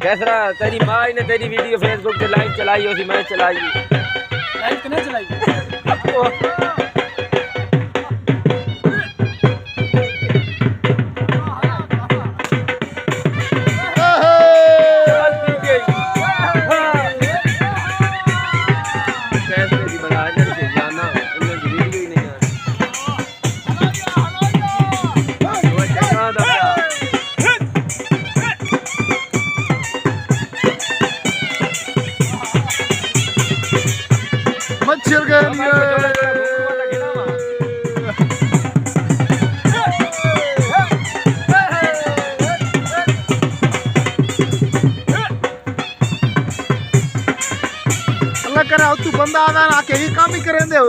कैसरा तेरी माँ ने तेरी वीडियो फेसबुक पे लाइव चलाई हो सी मैं चलाई लाइव कने चलाई मच्छर गया अल्लाह करा तू बंदा आदा ना के ही काम ही करें दे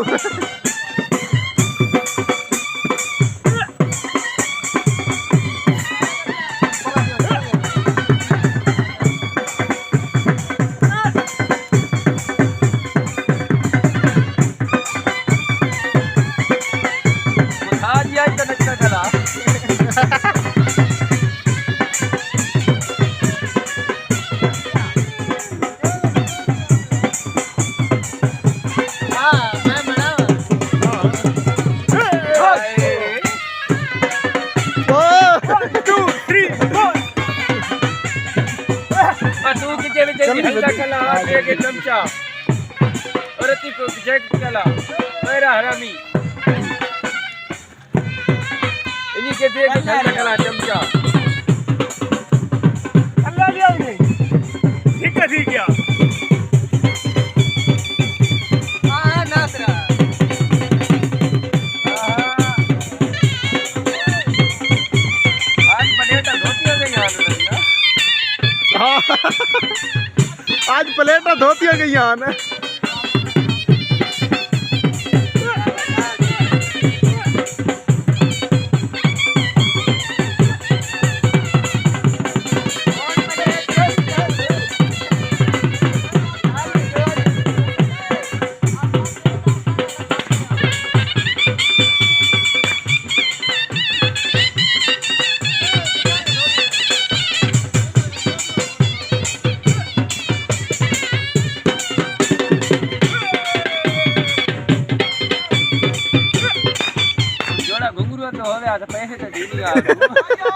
के चमचा और ती को जैक चला मेरा हरामी इन्हीं के देख ठंडा कला चमचा अल्लाह लिया नहीं ठीक है हां नासरा आज प्लेटा धोती हो गई हां आज प्लेटा धोती हो गई यान घुंगरू तो होवे आ पैसे तो दी नहीं आ